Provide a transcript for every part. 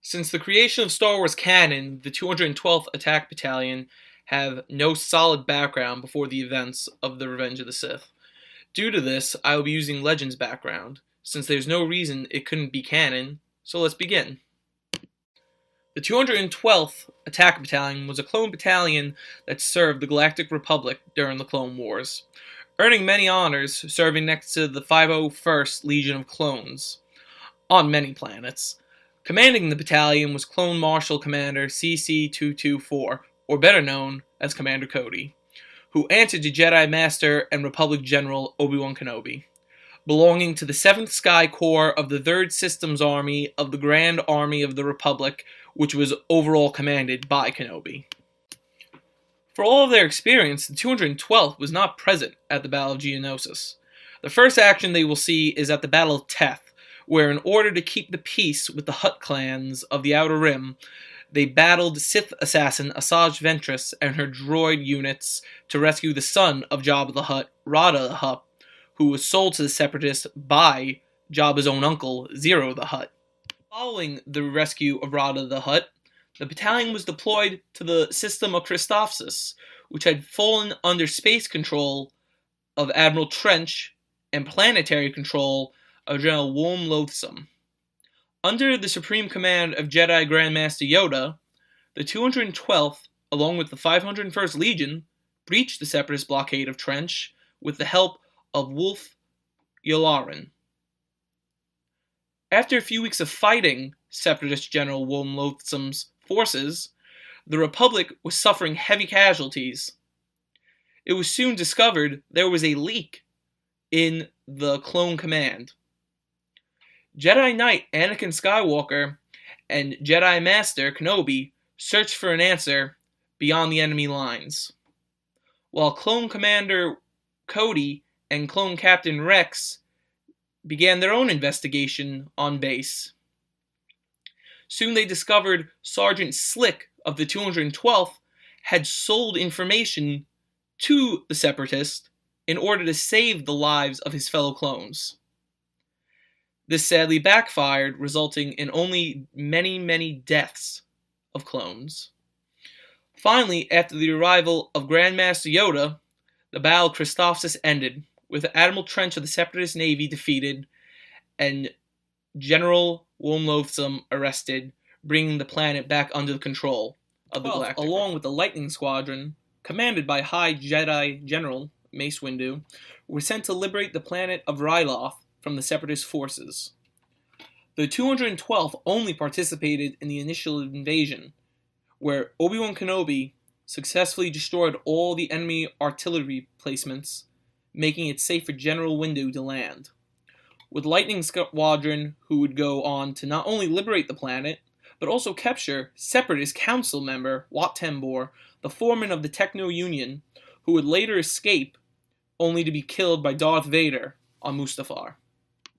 Since the creation of Star Wars canon, the 212th Attack Battalion have no solid background before the events of the Revenge of the Sith. Due to this, I will be using Legends background, since there's no reason it couldn't be canon, so let's begin. The 212th Attack Battalion was a clone battalion that served the Galactic Republic during the Clone Wars, earning many honors serving next to the 501st Legion of Clones on many planets. Commanding the battalion was Clone Marshall Commander CC-224, or better known as Commander Cody, who answered to Jedi Master and Republic General Obi Wan Kenobi, belonging to the 7th Sky Corps of the 3rd Systems Army of the Grand Army of the Republic, which was overall commanded by Kenobi. For all of their experience, the 212th was not present at the Battle of Geonosis. The first action they will see is at the Battle of Teth, where in order to keep the peace with the Hutt clans of the Outer Rim, they battled Sith assassin Asajj Ventress and her droid units to rescue the son of Jabba the Hutt, Rada the Hutt, who was sold to the Separatists by Jabba's own uncle, Zero the Hutt. Following the rescue of Rada the Hutt, the battalion was deployed to the system of Christophsis, which had fallen under space control of Admiral Trench and planetary control of General Wilm Loathsome. Under the supreme command of Jedi Grandmaster Yoda, the 212th, along with the 501st Legion, breached the Separatist blockade of Trench with the help of Wolf Yularen. After a few weeks of fighting Separatist General Wilm Loathsome's forces, the Republic was suffering heavy casualties. It was soon discovered there was a leak in the clone command. Jedi Knight Anakin Skywalker and Jedi Master Kenobi searched for an answer beyond the enemy lines, while Clone Commander Cody and Clone Captain Rex began their own investigation on base. Soon they discovered Sergeant Slick of the 212th had sold information to the Separatists in order to save the lives of his fellow clones. This sadly backfired, resulting in only many deaths of clones. Finally, after the arrival of Grandmaster Yoda, the Battle of Christophsis ended, with Admiral Trench of the Separatist Navy defeated and General Wilm Loathsome arrested, bringing the planet back under the control of the Galactic, along with the Lightning Squadron, commanded by High Jedi General Mace Windu, were sent to liberate the planet of Ryloth from the Separatist forces. The 212th only participated in the initial invasion, where Obi Wan Kenobi successfully destroyed all the enemy artillery placements, making it safe for General Windu to land. With Lightning Squadron, who would go on to not only liberate the planet, but also capture Separatist Council member Wat Tambor, the foreman of the Techno Union, who would later escape, only to be killed by Darth Vader on Mustafar.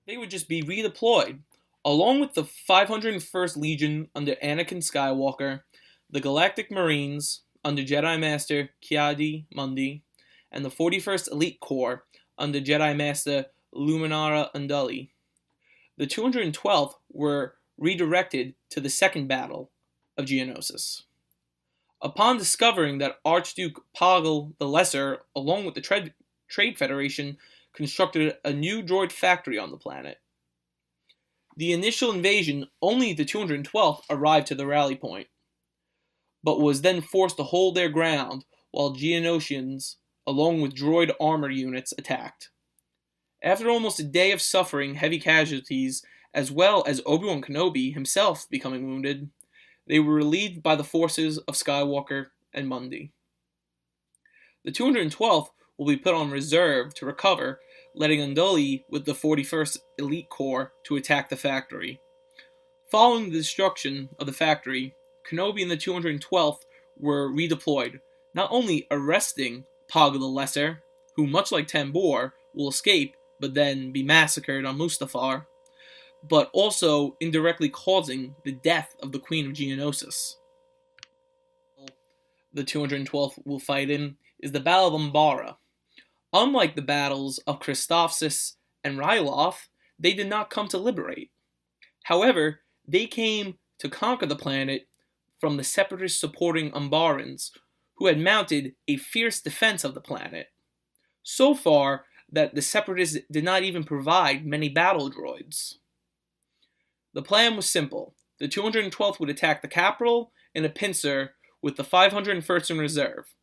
They would just be redeployed, along with the 501st Legion under Anakin Skywalker, the Galactic Marines under Jedi Master Ki-Adi-Mundi, and the 41st Elite Corps under Jedi Master Luminara Unduli. The 212th were redirected to the Second Battle of Geonosis. Upon discovering that Archduke Poggle the Lesser, along with the Trade Federation, constructed a new droid factory on the planet. The initial invasion, only the 212th arrived to the rally point, but was then forced to hold their ground while Geonosians, along with droid armor units, attacked. After almost a day of suffering heavy casualties, as well as Obi-Wan Kenobi himself becoming wounded, they were relieved by the forces of Skywalker and Mundi. The 212th will be put on reserve to recover, letting Unduli with the 41st Elite Corps to attack the factory. Following the destruction of the factory, Kenobi and the 212th were redeployed, not only arresting Poggle the Lesser, who, much like Tambor, will escape but then be massacred on Mustafar, but also indirectly causing the death of the Queen of Geonosis. The 212th will fight in is the Battle of Umbara. Unlike the battles of Christophsis and Ryloth, they did not come to liberate. However, they came to conquer the planet from the separatist supporting Umbarans, who had mounted a fierce defense of the planet. So far that the separatists did not even provide many battle droids. The plan was simple. The 212th would attack the capital in a pincer with the 501st in reserve.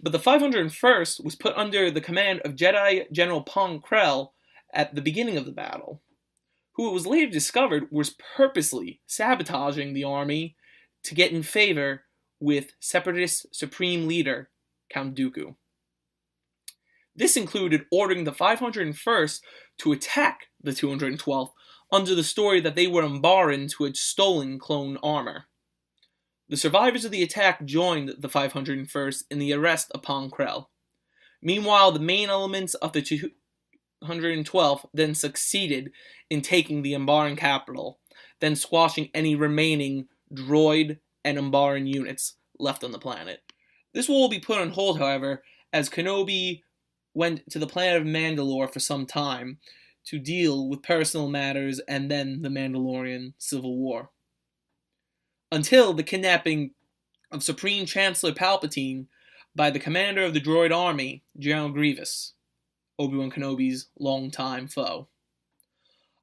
But the 501st was put under the command of Jedi General Pong Krell at the beginning of the battle, who it was later discovered was purposely sabotaging the army to get in favor with Separatist Supreme Leader Count Dooku. This included ordering the 501st to attack the 212th under the story that they were Umbarans who had stolen clone armor. The survivors of the attack joined the 501st in the arrest of Pong Krell. Meanwhile, the main elements of the 212th then succeeded in taking the Umbaran capital, then squashing any remaining droid and Umbaran units left on the planet. This will all be put on hold, however, as Kenobi went to the planet of Mandalore for some time to deal with personal matters and then the Mandalorian Civil War. Until the kidnapping of Supreme Chancellor Palpatine by the commander of the droid army, General Grievous, Obi Wan Kenobi's longtime foe.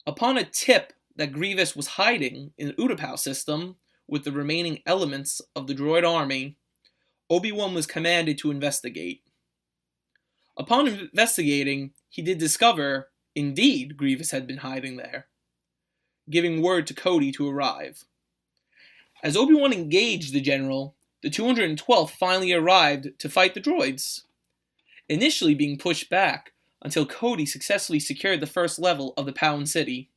Upon a tip that Grievous was hiding in the Utapau system with the remaining elements of the droid army, Obi-Wan was commanded to investigate. Upon investigating, he did discover, indeed, Grievous had been hiding there, giving word to Cody to arrive. As Obi-Wan engaged the general, the 212th finally arrived to fight the droids, initially being pushed back until Cody successfully secured the first level of the Pound City.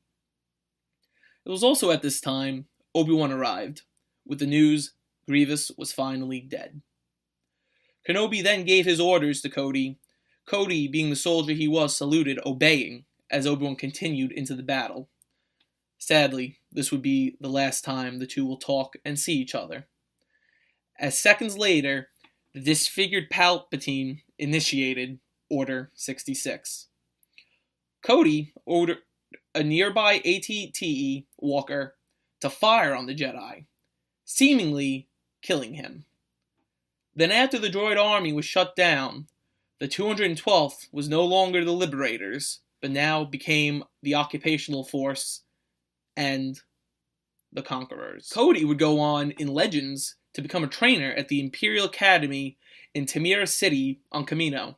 It was also at this time Obi-Wan arrived, with the news Grievous was finally dead. Kenobi then gave his orders to Cody. Cody, being the soldier he was, saluted, obeying, as Obi-Wan continued into the battle. Sadly, this would be the last time the two will talk and see each other. As seconds later, the disfigured Palpatine initiated Order 66. Cody ordered a nearby AT-TE walker to fire on the Jedi, seemingly killing him. Then after the droid army was shut down, the 212th was no longer the Liberators, but now became the Occupational Force and the Conquerors. Cody would go on in Legends to become a trainer at the Imperial Academy in Tamira City on Kamino,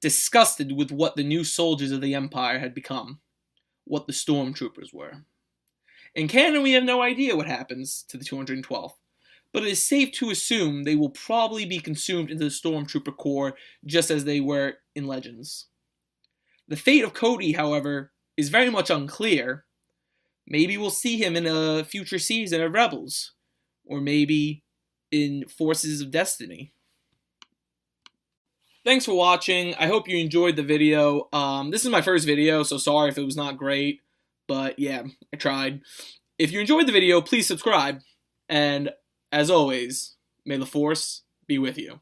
disgusted with what the new soldiers of the Empire had become, what the Stormtroopers were. In canon, we have no idea what happens to the 212th, but it is safe to assume they will probably be consumed into the Stormtrooper Corps just as they were in Legends. The fate of Cody, however, is very much unclear. Maybe we'll see him in a future season of Rebels, or maybe in Forces of Destiny. Thanks for watching. I hope you enjoyed the video. This is my first video, so sorry if it was not great, but yeah, I tried. If you enjoyed the video, please subscribe, and as always, may the Force be with you.